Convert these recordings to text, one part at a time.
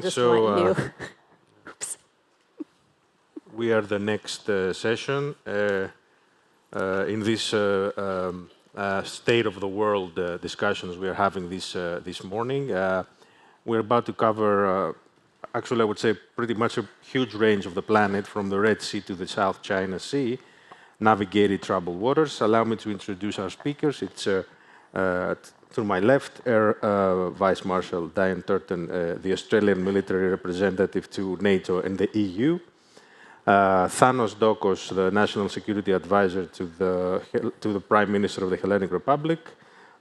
just so like you. Oops. We are the next session in this state of the world discussions we are having this morning. We're about to cover, actually, I would say, pretty much a huge range of the planet, from the Red Sea to the South China Sea, navigated troubled waters. Allow me to introduce our speakers. It's to my left, Air Vice Marshal Dianne Turton, the Australian military representative to NATO and the EU. Thanos Dokos, the National Security Advisor to the Prime Minister of the Hellenic Republic.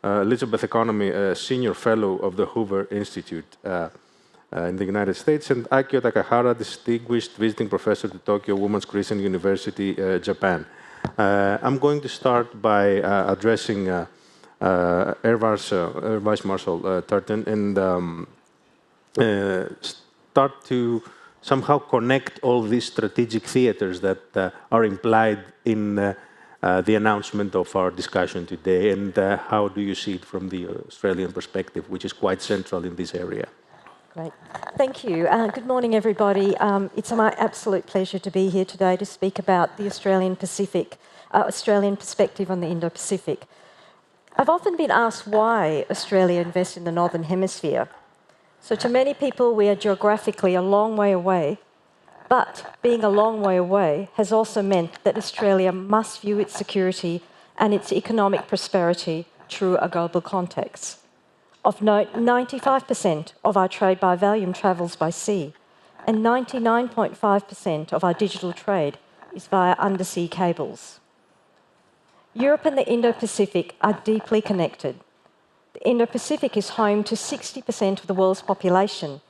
Elizabeth Economy, Senior Fellow of the Hoover Institute in the United States. And Akio Takahara, Distinguished Visiting Professor to Tokyo Women's Christian University, Japan. I'm going to start by addressing Air Vice Marshal Turton and start to somehow connect all these strategic theaters that are implied in the announcement of our discussion today, and how do you see it from the Australian perspective, which is quite central in this area? Great. Thank you. Good morning, everybody. It's my absolute pleasure to be here today to speak about the Australian perspective on the Indo-Pacific. I've often been asked why Australia invests in the Northern Hemisphere. So to many people, we are geographically a long way away, but being a long way away has also meant that Australia must view its security and its economic prosperity through a global context. Of note, 95% of our trade by volume travels by sea, and 99.5% of our digital trade is via undersea cables. Europe and the Indo-Pacific are deeply connected. The Indo-Pacific is home to 60% of the world's population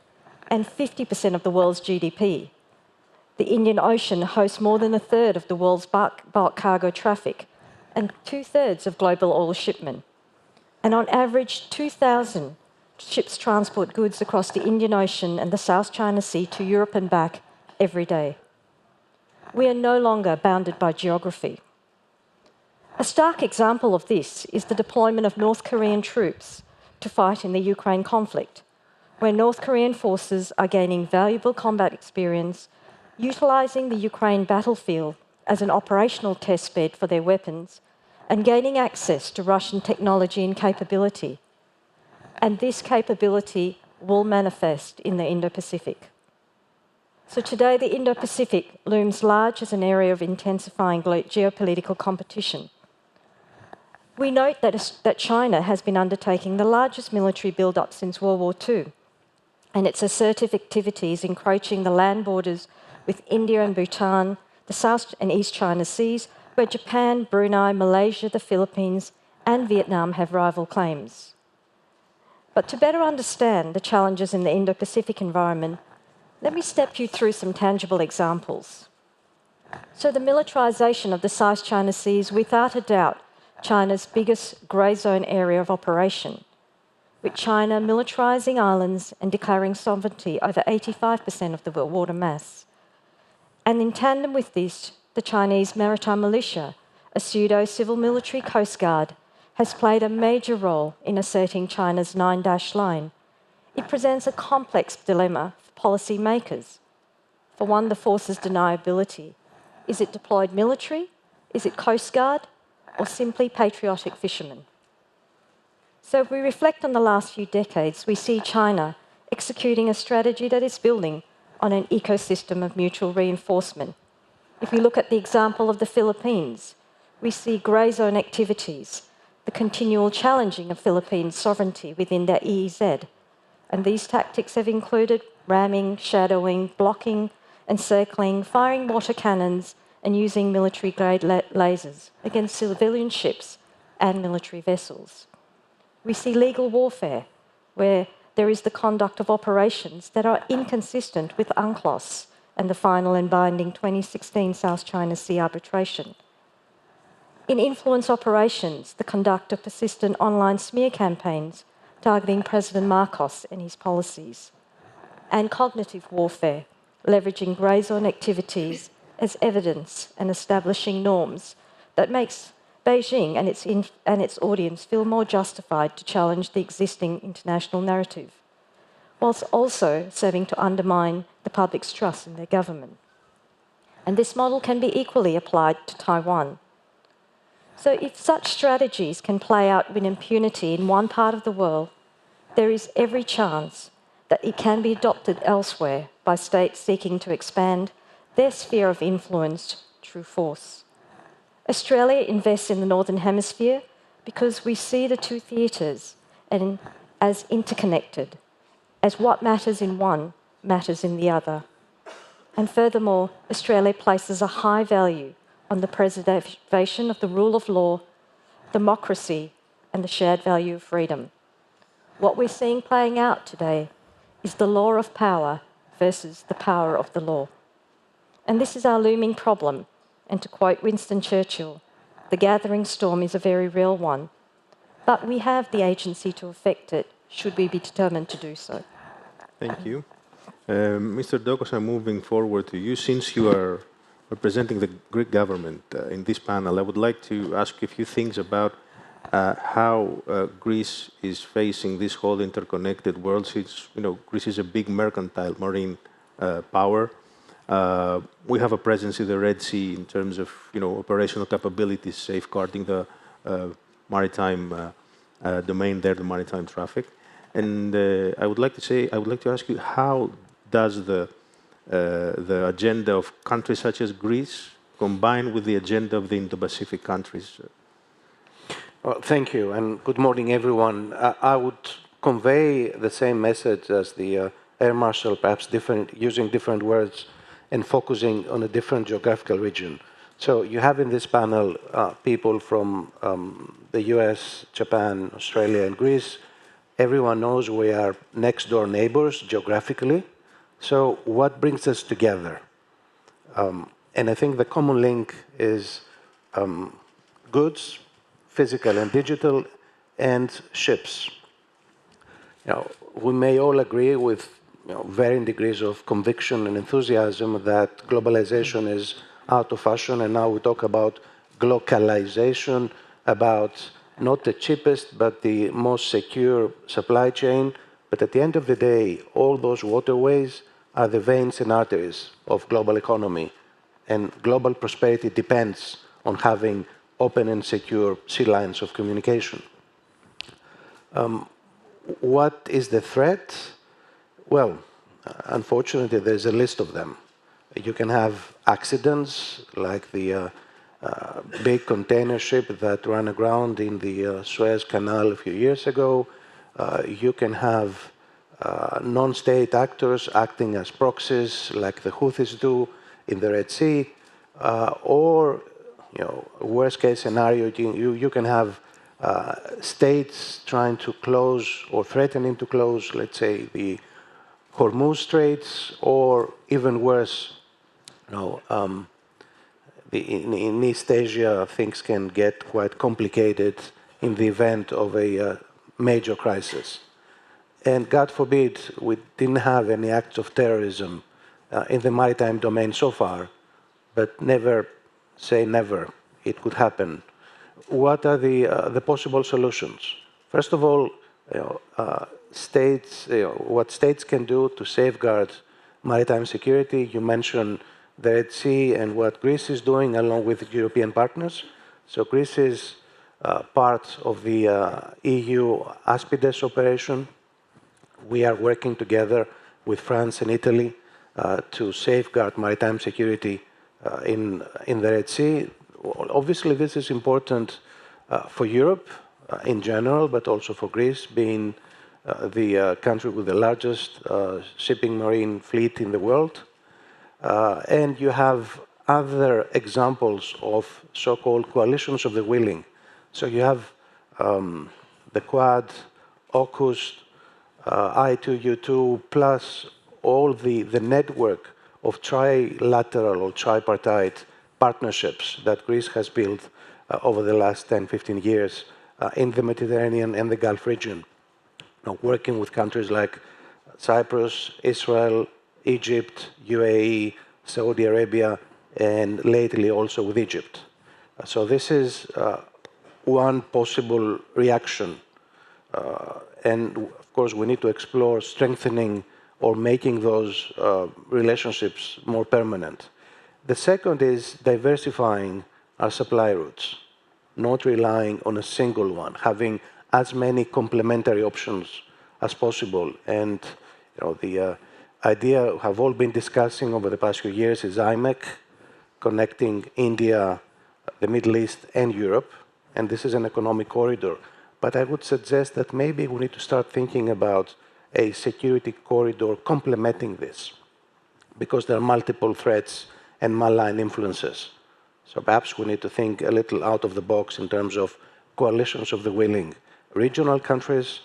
and 50% of the world's GDP. The Indian Ocean hosts more than a third of the world's bulk cargo traffic and 2/3 of global oil shipment. And on average, 2,000 ships transport goods across the Indian Ocean and the South China Sea to Europe and back every day. We are no longer bounded by geography. A stark example of this is the deployment of North Korean troops to fight in the Ukraine conflict, where North Korean forces are gaining valuable combat experience, utilising the Ukraine battlefield as an operational testbed for their weapons, and gaining access to Russian technology and capability. And this capability will manifest in the Indo-Pacific. So today, the Indo-Pacific looms large as an area of intensifying geopolitical competition. We note that China has been undertaking the largest military build-up since World War II, and its assertive activities encroaching the land borders with India and Bhutan, the South and East China Seas, where Japan, Brunei, Malaysia, the Philippines, and Vietnam have rival claims. But to better understand the challenges in the Indo-Pacific environment, let me step you through some tangible examples. So the militarisation of the South China Sea is without a doubt China's biggest grey zone area of operation, with China militarising islands and declaring sovereignty over 85% of the water mass. And in tandem with this, the Chinese Maritime Militia, a pseudo-civil military coast guard, has played a major role in asserting China's 9-dash line. It presents a complex dilemma for policy makers. For one, the force's deniability. Is it deployed military? Is it coast guard? Or simply patriotic fishermen? So if we reflect on the last few decades, we see China executing a strategy that is building on an ecosystem of mutual reinforcement. If we look at the example of the Philippines, we see grey zone activities, the continual challenging of Philippines' sovereignty within their EEZ. And these tactics have included ramming, shadowing, blocking, encircling, firing water cannons, and using military-grade lasers against civilian ships and military vessels. We see legal warfare, where there is the conduct of operations that are inconsistent with UNCLOS and the final and binding 2016 South China Sea arbitration. In influence operations, the conduct of persistent online smear campaigns targeting President Marcos and his policies. And cognitive warfare, leveraging grey zone activities as evidence and establishing norms that makes Beijing and its audience feel more justified to challenge the existing international narrative. whilst also serving to undermine the public's trust in their government. And this model can be equally applied to Taiwan. So if such strategies can play out with impunity in one part of the world, there is every chance that it can be adopted elsewhere by states seeking to expand their sphere of influence through force. Australia invests in the Northern Hemisphere because we see the two theatres as interconnected, as what matters in one matters in the other. And furthermore, Australia places a high value on the preservation of the rule of law, democracy, and the shared value of freedom. What we're seeing playing out today is the law of power versus the power of the law. And this is our looming problem. And to quote Winston Churchill, the gathering storm is a very real one. But we have the agency to affect it, should we be determined to do so. Thank you. Mr. Dokos, I'm moving forward to you. Since you are representing the Greek government in this panel, I would like to ask you a few things about how Greece is facing this whole interconnected world. Since Greece is a big mercantile marine power. We have a presence in the Red Sea in terms of operational capabilities, safeguarding the maritime domain there, the maritime traffic. And I would like to ask you, how does the agenda of countries such as Greece combine with the agenda of the Indo-Pacific countries? Well, thank you, and good morning, everyone. I would convey the same message as the Air Marshal, perhaps using different words and focusing on a different geographical region. So you have in this panel people from the US, Japan, Australia, and Greece. Everyone knows we are next-door neighbors geographically. So what brings us together? And I think the common link is goods, physical and digital, and ships. We may all agree with varying degrees of conviction and enthusiasm that globalization is out of fashion, and now we talk about glocalization, about not the cheapest but the most secure supply chain. But at the end of the day, all those waterways are the veins and arteries of global economy, and global prosperity depends on having open and secure sea lines of communication. What is the threat? Well, unfortunately, there's a list of them. You can have accidents like the big container ship that ran aground in the Suez Canal a few years ago. You can have non-state actors acting as proxies like the Houthis do in the Red Sea, or worst case scenario, you can have states trying to close or threatening to close, let's say, the Hormuz Straits, or even worse, in East Asia, things can get quite complicated in the event of a major crisis. And God forbid we didn't have any acts of terrorism in the maritime domain so far, but never say never. It could happen. What are the possible solutions? First of all, states, what states can do to safeguard maritime security. You mentioned the Red Sea and what Greece is doing along with European partners. So Greece is part of the EU Aspides operation. We are working together with France and Italy to safeguard maritime security in the Red Sea. Obviously, this is important for Europe in general, but also for Greece, being the country with the largest shipping marine fleet in the world. And you have other examples of so-called coalitions of the willing. So you have the Quad, AUKUS, I2U2, plus all the network of trilateral or tripartite partnerships that Greece has built over the last 10, 15 years in the Mediterranean and the Gulf region. Working with countries like Cyprus, Israel, Egypt, UAE, Saudi Arabia, and lately also with Egypt. So this is one possible reaction. And course, we need to explore strengthening or making those relationships more permanent. The second is diversifying our supply routes, not relying on a single one, having as many complementary options as possible. And the idea have all been discussing over the past few years is IMEC, connecting India, the Middle East, and Europe. And this is an economic corridor. But I would suggest that maybe we need to start thinking about a security corridor complementing this, because there are multiple threats and malign influences. So perhaps we need to think a little out of the box in terms of coalitions of the willing, regional countries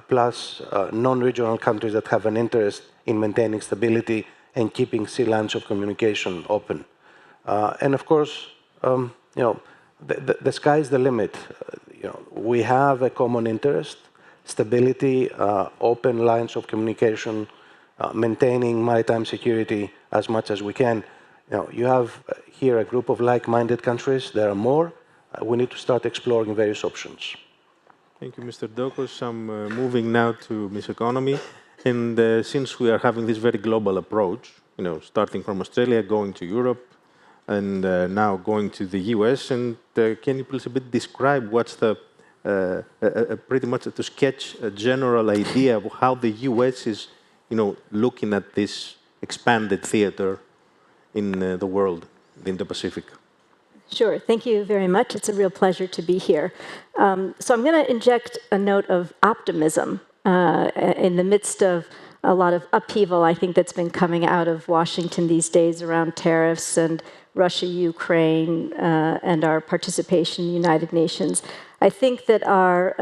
plus non-regional countries that have an interest in maintaining stability and keeping sea lines of communication open. And of course, the sky's the limit. We have a common interest, stability, open lines of communication, maintaining maritime security as much as we can. You have here a group of like-minded countries. There are more. We need to start exploring various options. Thank you, Mr. Dokos. I'm moving now to Ms. Economy. And since we are having this very global approach, starting from Australia, going to Europe, and now going to the US, and can you please a bit describe what's the, pretty much to sketch a general idea of how the US is, looking at this expanded theater in the world, in the Pacific? Sure. Thank you very much. It's a real pleasure to be here. So I'm going to inject a note of optimism in the midst of a lot of upheaval, I think, that's been coming out of Washington these days around tariffs and Russia, Ukraine, and our participation in the United Nations. I think that our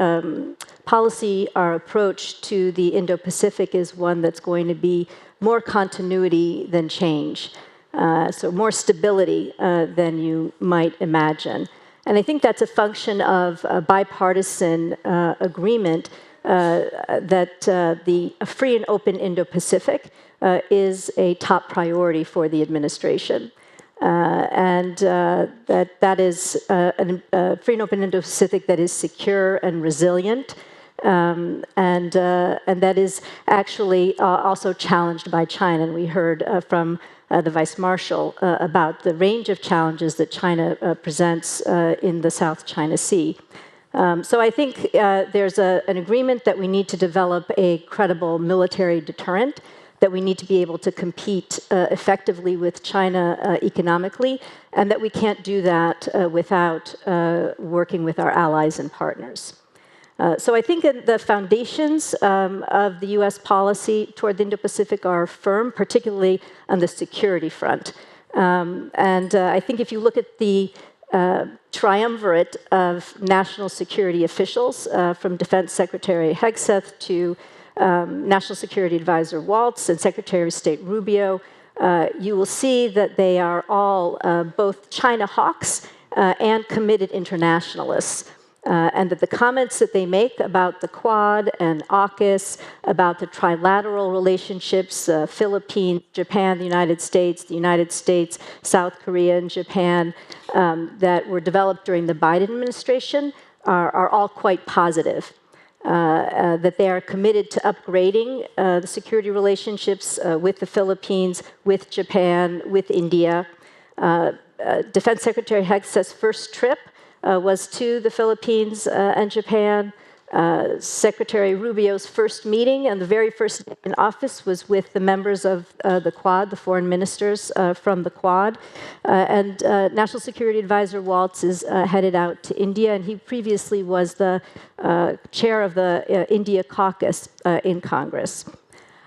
policy, our approach to the Indo-Pacific is one that's going to be more continuity than change. So more stability than you might imagine. And I think that's a function of a bipartisan agreement that the free and open Indo-Pacific is a top priority for the administration. And that is a free and open Indo-Pacific that is secure and resilient, and that is actually also challenged by China. And we heard from the Vice Marshal about the range of challenges that China presents in the South China Sea. So I think there's an agreement that we need to develop a credible military deterrent, that we need to be able to compete effectively with China economically, and that we can't do that without working with our allies and partners. So I think that the foundations of the U.S. policy toward the Indo-Pacific are firm, particularly on the security front. And I think if you look at the triumvirate of national security officials, from Defense Secretary Hegseth to National Security Advisor Waltz and Secretary of State Rubio, you will see that they are all both China hawks and committed internationalists. And that the comments that they make about the Quad and AUKUS, about the trilateral relationships, Philippines, Japan, the United States, South Korea, and Japan, that were developed during the Biden administration are all quite positive. That they are committed to upgrading the security relationships with the Philippines, with Japan, with India. Defense Secretary Hegseth's first trip was to the Philippines and Japan. Secretary Rubio's first meeting and the very first day in office was with the members of the Quad, the foreign ministers from the Quad. And National Security Advisor Waltz is headed out to India, and he previously was the chair of the India caucus in Congress.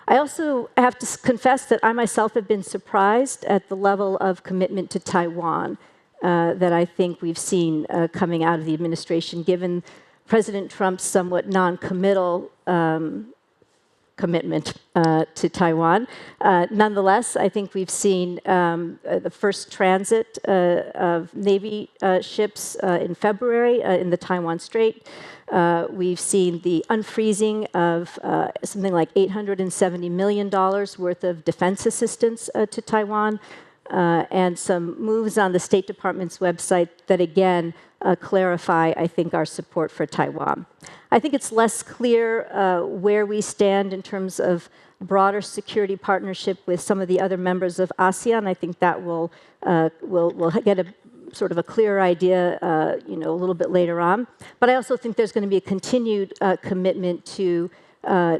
I also have to confess that I myself have been surprised at the level of commitment to Taiwan that I think we've seen coming out of the administration, given President Trump's somewhat non-committal commitment to Taiwan. Nonetheless, I think we've seen the first transit of Navy ships in February in the Taiwan Strait. We've seen the unfreezing of something like $870 million worth of defense assistance to Taiwan. and some moves on the State Department's website that, again, clarify, I think, our support for Taiwan. I think it's less clear where we stand in terms of broader security partnership with some of the other members of ASEAN. I think that we'll get a sort of a clearer idea, a little bit later on. But I also think there's going to be a continued commitment to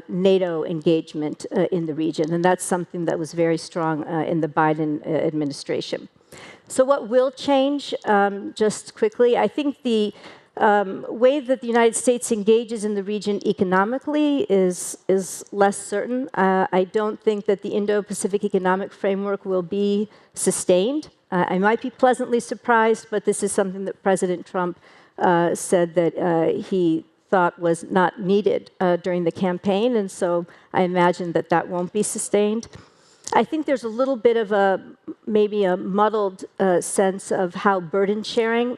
NATO engagement in the region, and that's something that was very strong in the Biden administration. So what will change, just quickly, I think the way that the United States engages in the region economically is less certain. I don't think that the Indo-Pacific Economic Framework will be sustained. I might be pleasantly surprised, but this is something that President Trump said that he thought was not needed during the campaign, and so I imagine that that won't be sustained. I think there's a little bit of maybe a muddled sense of how burden sharing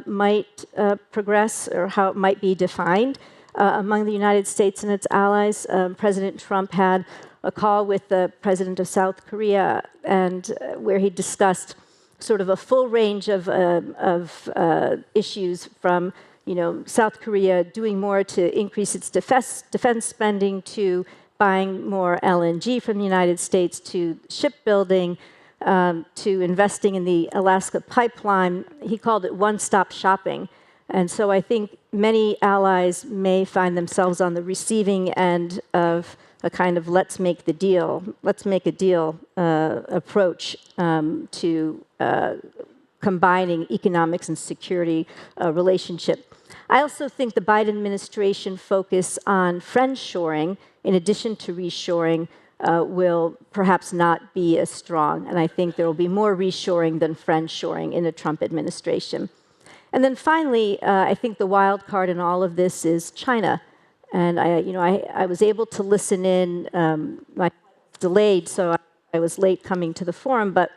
might progress or how it might be defined among the United States and its allies. President Trump had a call with the president of South Korea, and where he discussed sort of a full range of issues from South Korea doing more to increase its defense spending, to buying more LNG from the United States, to shipbuilding, to investing in the Alaska pipeline. He called it one-stop shopping. And so I think many allies may find themselves on the receiving end of a kind of let's make a deal approach to combining economics and security relationship. I also think the Biden administration focus on friendshoring, in addition to reshoring, will perhaps not be as strong. And I think there will be more reshoring than friendshoring in the Trump administration. And then finally, I think the wild card in all of this is China. And I was able to listen in. My delayed, so I was late coming to the forum, but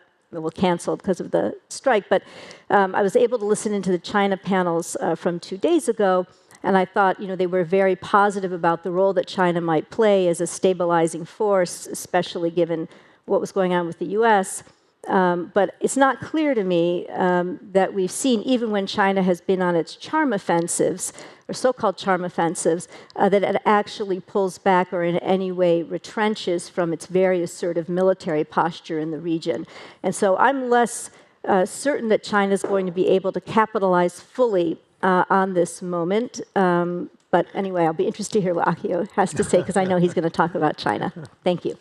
canceled because of the strike. But I was able to listen into the China panels from 2 days ago, and I thought they were very positive about the role that China might play as a stabilizing force, especially given what was going on with the U.S. But it's not clear to me that we've seen, even when China has been on its charm offensives, or so-called charm offensives, that it actually pulls back or in any way retrenches from its very assertive military posture in the region. And so I'm less certain that China is going to be able to capitalize fully on this moment. But anyway, I'll be interested to hear what Akio has to say, because I know he's going to talk about China. Thank you.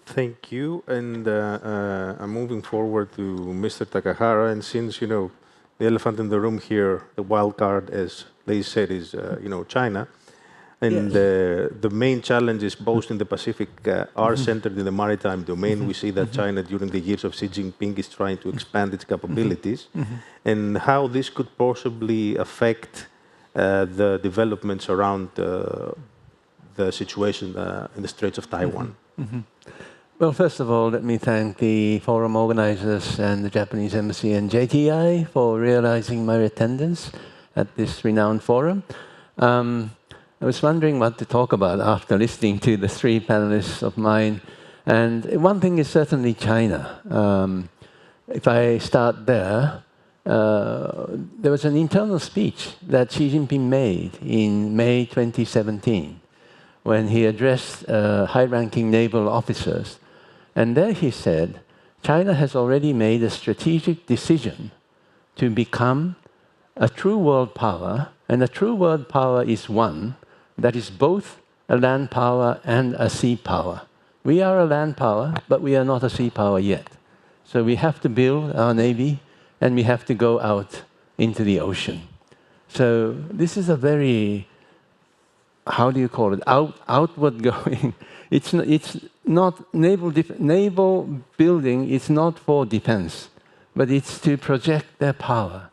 Thank you. And I'm moving forward to Mr. Takahara. And since, the elephant in the room here, the wild card, as they said, is, China. And the main challenges, both in the Pacific, are centered in the maritime domain. We see that China, during the years of Xi Jinping, is trying to expand its capabilities. And how this could possibly affect the developments around the situation in the Straits of Taiwan. Well, first of all, let me thank the forum organizers and the Japanese Embassy and JTI for realizing my attendance at this renowned forum. I was wondering what to talk about after listening to the three panelists of mine. And one thing is certainly China. If I start there, there was an internal speech that Xi Jinping made in May 2017 when he addressed high-ranking naval officers. And there he said, China has already made a strategic decision to become a true world power, and a true world power is one that is both a land power and a sea power. We are a land power, but we are not a sea power yet. So we have to build our navy, and we have to go out into the ocean. So this is a very, how do you call it, outward going. It's not naval building is not for defense, but it's to project their power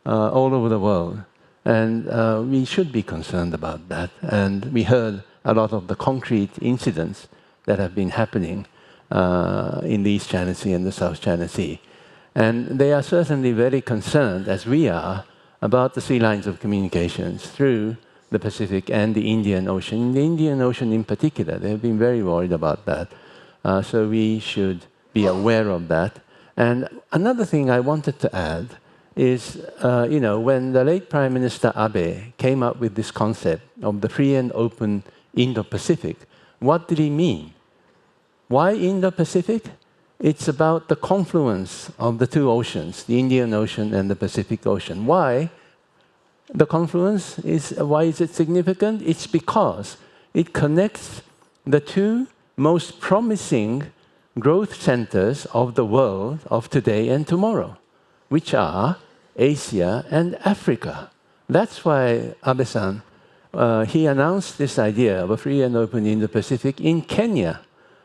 all over the world. And we should be concerned about that. And we heard a lot of the concrete incidents that have been happening in the East China Sea and the South China Sea. And they are certainly very concerned, as we are, about the sea lines of communications through the Pacific and the Indian Ocean. In the Indian Ocean in particular, they have been very worried about that. So we should be aware of that. And another thing I wanted to add is, when the late Prime Minister Abe came up with this concept of the free and open Indo-Pacific, what did he mean? Why Indo-Pacific? It's about the confluence of the two oceans, the Indian Ocean and the Pacific Ocean. Why? The confluence why is it significant? It's because it connects the two most promising growth centers of the world of today and tomorrow, which are Asia and Africa. That's why Abe-san, he announced this idea of a free and open Indo-Pacific in Kenya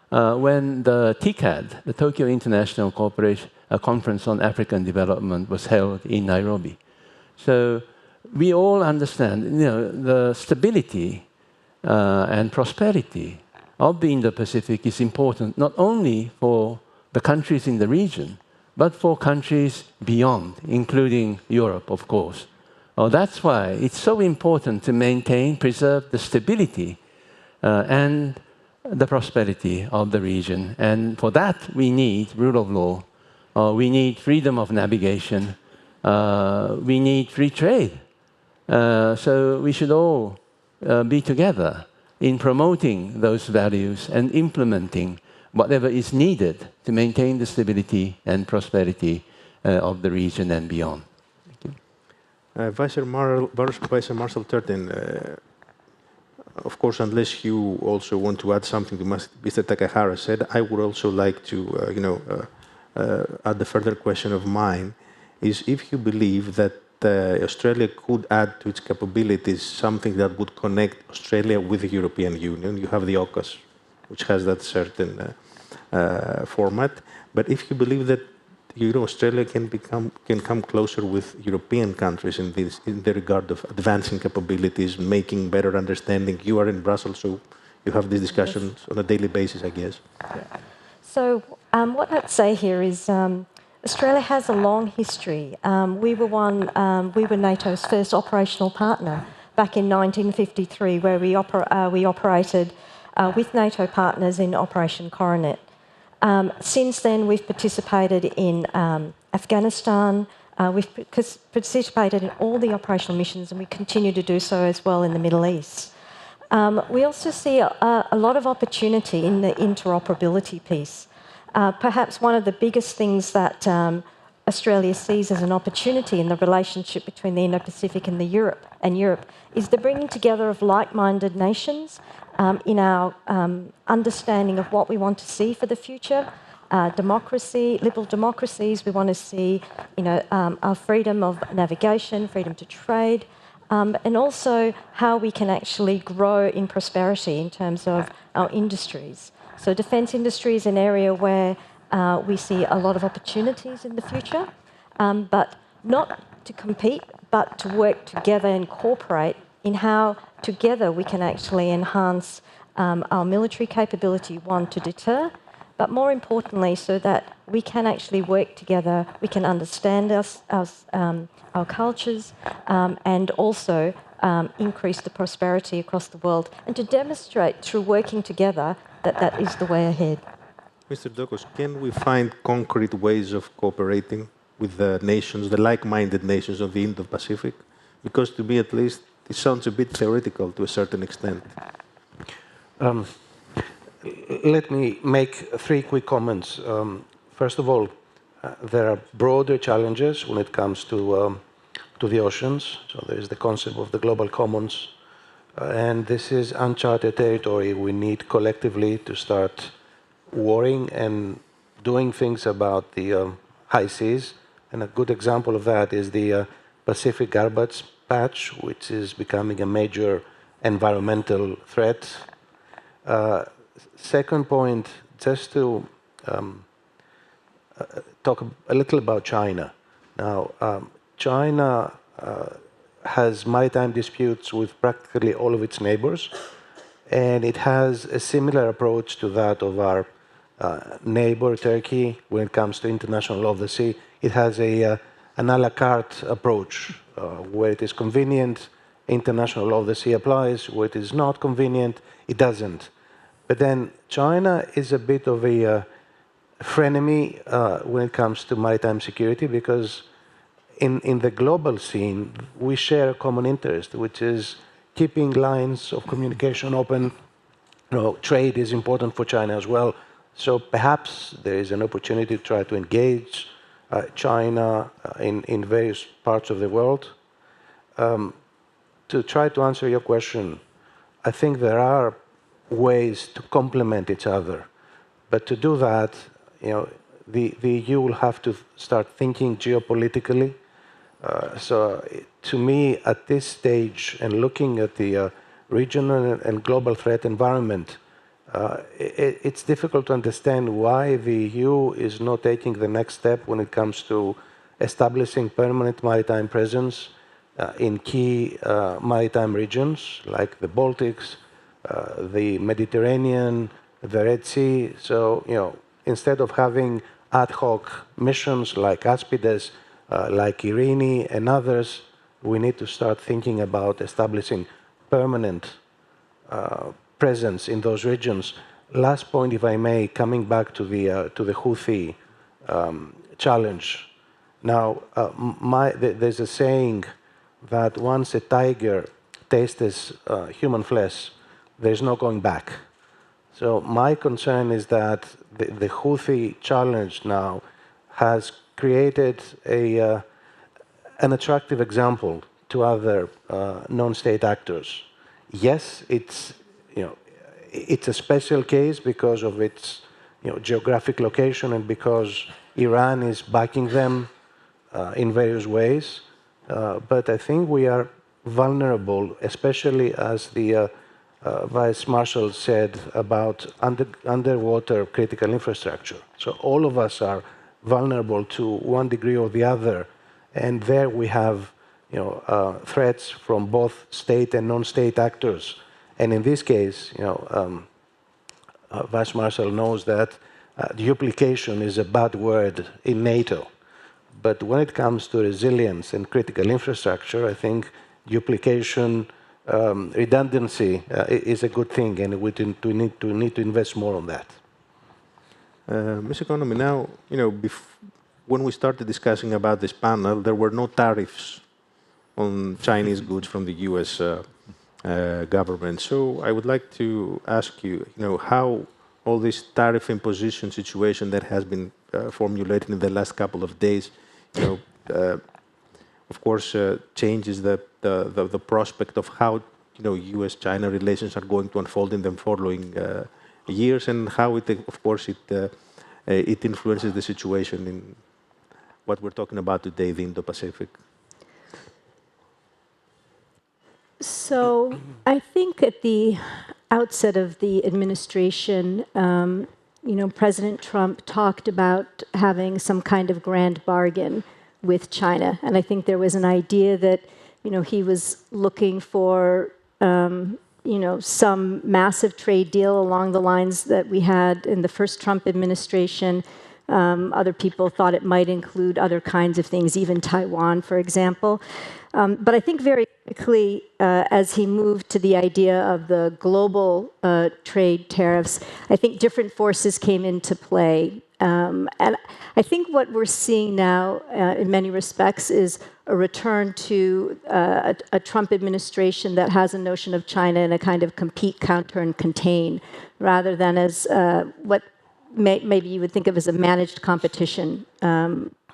when the TICAD, the Tokyo International Conference on African Development, was held in Nairobi. So we all understand, the stability and prosperity of the Indo-Pacific is important not only for the countries in the region, but for countries beyond, including Europe, of course. That's why it's so important to maintain, preserve the stability and the prosperity of the region. And for that, we need rule of law, we need freedom of navigation, we need free trade. So we should all be together in promoting those values and implementing whatever is needed to maintain the stability and prosperity of the region and beyond. Thank you. Vice Marshal Turton, of course, unless you also want to add something to Mr. Takahara said, I would also like to, add a further question of mine, is if you believe that Australia could add to its capabilities something that would connect Australia with the European Union. You have the AUKUS, which has that certain format. But if you believe that Australia can come closer with European countries in the regard of advancing capabilities, making better understanding. You are in Brussels, so you have these discussions on a daily basis, I guess. Yeah. So what I'd say here is Australia has a long history. We were NATO's first operational partner back in 1953, where we operated with NATO partners in Operation Coronet. Since then, we've participated in Afghanistan, we've participated in all the operational missions, and we continue to do so as well in the Middle East. We also see a lot of opportunity in the interoperability piece. Perhaps one of the biggest things that Australia sees as an opportunity in the relationship between the Indo-Pacific and Europe is the bringing together of like-minded nations in our understanding of what we want to see for the future. Democracy, liberal democracies, we want to see our freedom of navigation, freedom to trade, and also how we can actually grow in prosperity in terms of our industries. So defence industry is an area where we see a lot of opportunities in the future, but not to compete, but to work together and cooperate in how together we can actually enhance our military capability, one, to deter, but more importantly, so that we can actually work together, we can understand our cultures, and also increase the prosperity across the world, and to demonstrate through working together that is the way ahead. Mr. Dokos, can we find concrete ways of cooperating with the nations, the like-minded nations of the Indo-Pacific? Because to me, at least, it sounds a bit theoretical to a certain extent. Let me make 3 quick comments. First of all, there are broader challenges when it comes to the oceans. So there is the concept of the global commons. And this is uncharted territory. We need collectively to start worrying and doing things about the high seas. And a good example of that is the Pacific garbage patch, which is becoming a major environmental threat. Second point, just to talk a little about China. Now, China has maritime disputes with practically all of its neighbors, and it has a similar approach to that of our neighbor Turkey when it comes to international law of the sea. It has an a la carte approach. Where it is convenient, international law of the sea applies. Where it is not convenient, it doesn't. But then China is a bit of a frenemy when it comes to maritime security, because in the global scene, we share a common interest, which is keeping lines of communication open. Trade is important for China as well. So perhaps there is an opportunity to try to engage China in various parts of the world. To try to answer your question, I think there are ways to complement each other. But to do that, the EU will have to start thinking geopolitically. So to me, at this stage, and looking at the regional and global threat environment, it's difficult to understand why the EU is not taking the next step when it comes to establishing permanent maritime presence in key maritime regions like the Baltics, the Mediterranean, the Red Sea. So, instead of having ad hoc missions like Aspides, like Irini and others, we need to start thinking about establishing permanent presence in those regions. Last point, if I may, coming back to the Houthi challenge. Now, there's a saying that once a tiger tastes human flesh, there's no going back. So my concern is that the Houthi challenge now has created an attractive example to other non-state actors. Yes, it's a special case because of its geographic location and because Iran is backing them in various ways. But I think we are vulnerable, especially as the Vice Marshal said about underwater critical infrastructure. So all of us are vulnerable to one degree or the other, and there we have threats from both state and non-state actors. And in this case, Vice Marshal knows that duplication is a bad word in NATO. But when it comes to resilience and critical infrastructure, I think duplication, redundancy is a good thing, and we need to invest more on that. Ms. Economy, now, when we started discussing about this panel, there were no tariffs on Chinese goods from the US government. So I would like to ask you, how all this tariff imposition situation that has been formulated in the last couple of days, of course, changes the prospect of how U.S.-China relations are going to unfold in the following years, and how it influences the situation in what we're talking about today, the Indo-Pacific. So I think at the outset of the administration, President Trump talked about having some kind of grand bargain with China. And I think there was an idea that, he was looking for, some massive trade deal along the lines that we had in the first Trump administration. Other people thought it might include other kinds of things, even Taiwan, for example. But I think very quickly, as he moved to the idea of the global trade tariffs, I think different forces came into play. And I think what we're seeing now, in many respects, is a return to a Trump administration that has a notion of China in a kind of compete, counter, and contain, rather than as what maybe you would think of as a managed competition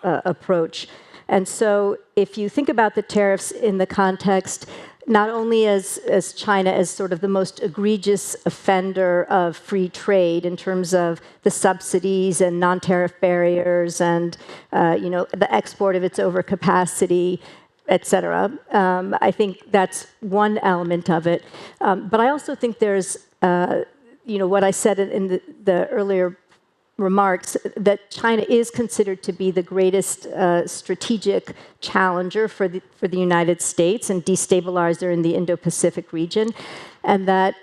approach. And so if you think about the tariffs in the context, not only as China as sort of the most egregious offender of free trade in terms of the subsidies and non-tariff barriers and the export of its overcapacity, et cetera, I think that's one element of it. But I also think there's, what I said in the earlier remarks, that China is considered to be the greatest strategic challenger for the United States and destabilizer in the Indo-Pacific region, and that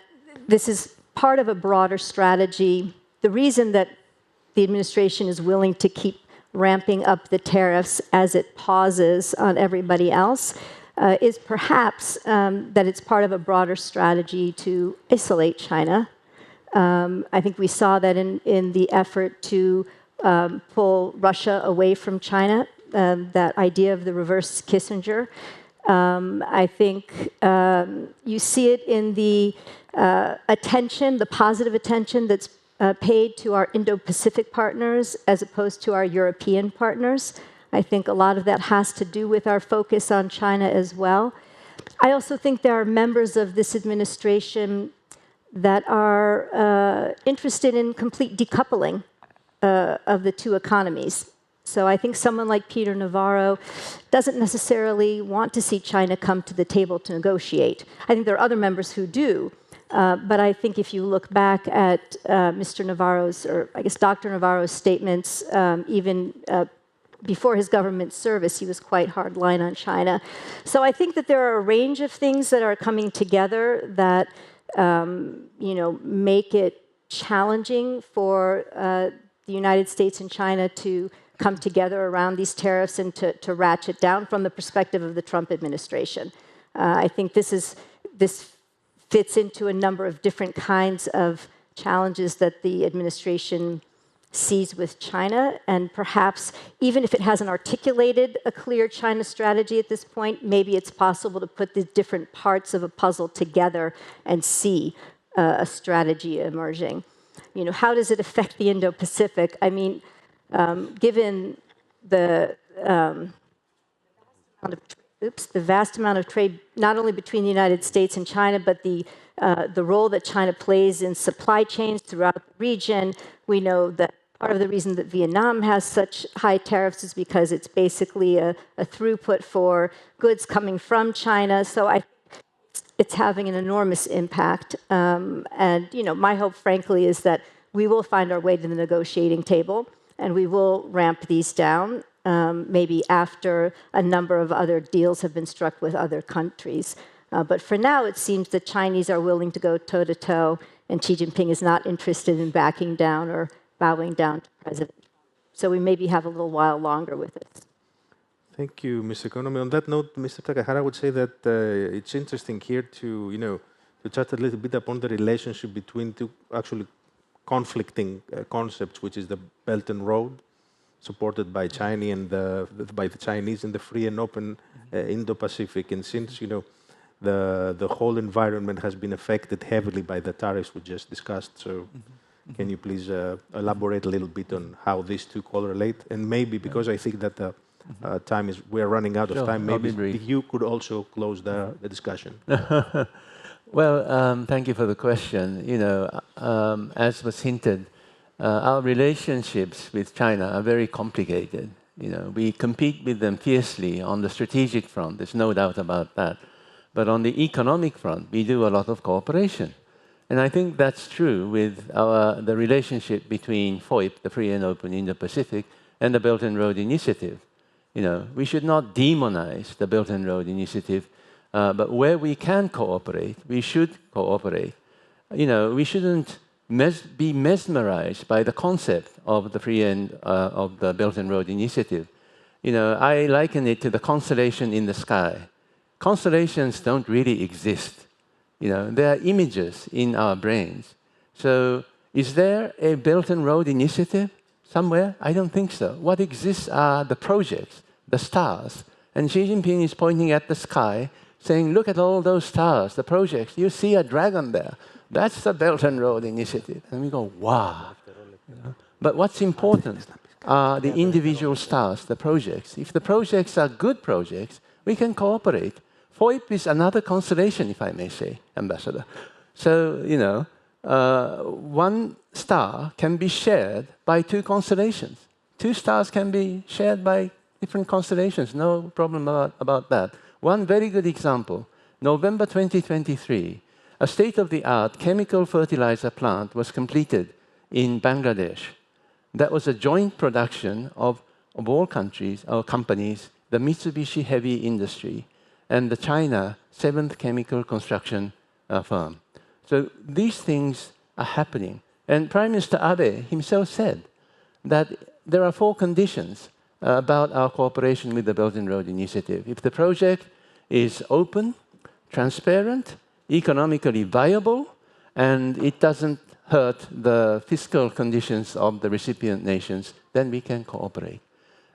this is part of a broader strategy. The reason that the administration is willing to keep ramping up the tariffs as it pauses on everybody else is perhaps that it's part of a broader strategy to isolate China. I think we saw that in the effort to pull Russia away from China, that idea of the reverse Kissinger. I think you see it in the attention, the positive attention that's paid to our Indo-Pacific partners as opposed to our European partners. I think a lot of that has to do with our focus on China as well. I also think there are members of this administration that are interested in complete decoupling of the two economies. So I think someone like Peter Navarro doesn't necessarily want to see China come to the table to negotiate. I think there are other members who do. But I think if you look back at Mr. Navarro's, or I guess Dr. Navarro's statements, even before his government service, he was quite hardline on China. So I think that there are a range of things that are coming together that make it challenging for the United States and China to come together around these tariffs and to ratchet down from the perspective of the Trump administration. I think this fits into a number of different kinds of challenges that the administration sees with China, and perhaps even if it hasn't articulated a clear China strategy at this point, maybe it's possible to put the different parts of a puzzle together and see a strategy emerging. How does it affect the Indo-Pacific? I mean, given the vast amount of trade, not only between the United States and China, but the role that China plays in supply chains throughout the region. We know that part of the reason that Vietnam has such high tariffs is because it's basically a throughput for goods coming from China. So I think it's having an enormous impact. And my hope, frankly, is that we will find our way to the negotiating table and we will ramp these down. Maybe after a number of other deals have been struck with other countries. But for now, it seems the Chinese are willing to go toe-to-toe, and Xi Jinping is not interested in backing down or bowing down to President Trump. So we maybe have a little while longer with this. Thank you, Mr. Konomi. On that note, Mr. Takahara, I would say that it's interesting here to touch a little bit upon the relationship between two actually conflicting concepts, which is the Belt and Road, supported by China and by the Chinese, and the free and open Indo-Pacific. And since the whole environment has been affected heavily by the tariffs we just discussed, so can you please elaborate a little bit on how these two correlate? And maybe because I think that we are running out of time, maybe you could also close the discussion. Well, thank you for the question. As was hinted, our relationships with China are very complicated. We compete with them fiercely on the strategic front. There's no doubt about that. But on the economic front, we do a lot of cooperation. And I think that's true with the relationship between FOIP, the Free and Open Indo-Pacific, and the Belt and Road Initiative. We should not demonize the Belt and Road Initiative, but where we can cooperate, we should cooperate. We shouldn't be mesmerized by the concept of the of the Belt and Road Initiative. I liken it to the constellation in the sky. Constellations don't really exist. They are images in our brains. So is there a Belt and Road Initiative somewhere? I don't think so. What exists are the projects, the stars. And Xi Jinping is pointing at the sky, saying, look at all those stars, the projects. You see a dragon there. That's the Belt and Road Initiative. And we go, wow. But what's important are the individual stars, the projects. If the projects are good projects, we can cooperate. FOIP is another constellation, if I may say, Ambassador. So, one star can be shared by two constellations. Two stars can be shared by different constellations, no problem about that. One very good example, November 2023, a state-of-the-art chemical fertilizer plant was completed in Bangladesh. That was a joint production of all countries, or companies, the Mitsubishi Heavy Industry, and the China 7th Chemical Construction Firm. So these things are happening. And Prime Minister Abe himself said that there are 4 conditions about our cooperation with the Belt and Road Initiative. If the project is open, transparent, economically viable, and it doesn't hurt the fiscal conditions of the recipient nations, then we can cooperate.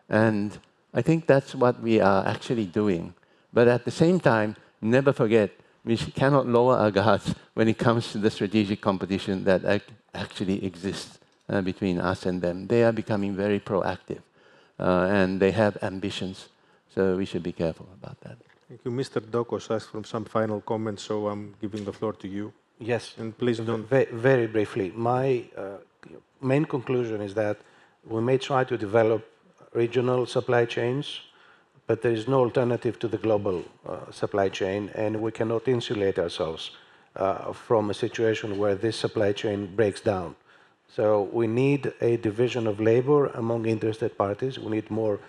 And I think that's what we are actually doing. But at the same time, never forget, we cannot lower our guards when it comes to the strategic competition that actually exists between us and them. They are becoming very proactive, and they have ambitions. So we should be careful about that. Thank you. Mr. Dokos asked for some final comments, so I'm giving the floor to you. Yes. And please don't... Very briefly, my main conclusion is that we may try to develop regional supply chains, but there is no alternative to the global supply chain, and we cannot insulate ourselves from a situation where this supply chain breaks down. So we need a division of labor among interested parties. We need more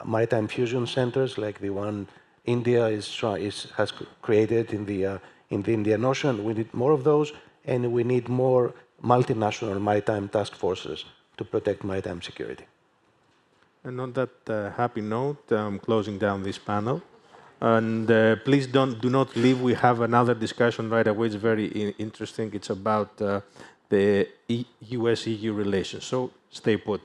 maritime fusion centers like the one India has created in the Indian Ocean. We need more of those, and we need more multinational maritime task forces to protect maritime security. And on that happy note, I'm closing down this panel. And please do not leave. We have another discussion right away. It's very interesting. It's about the US-EU relations. So stay put.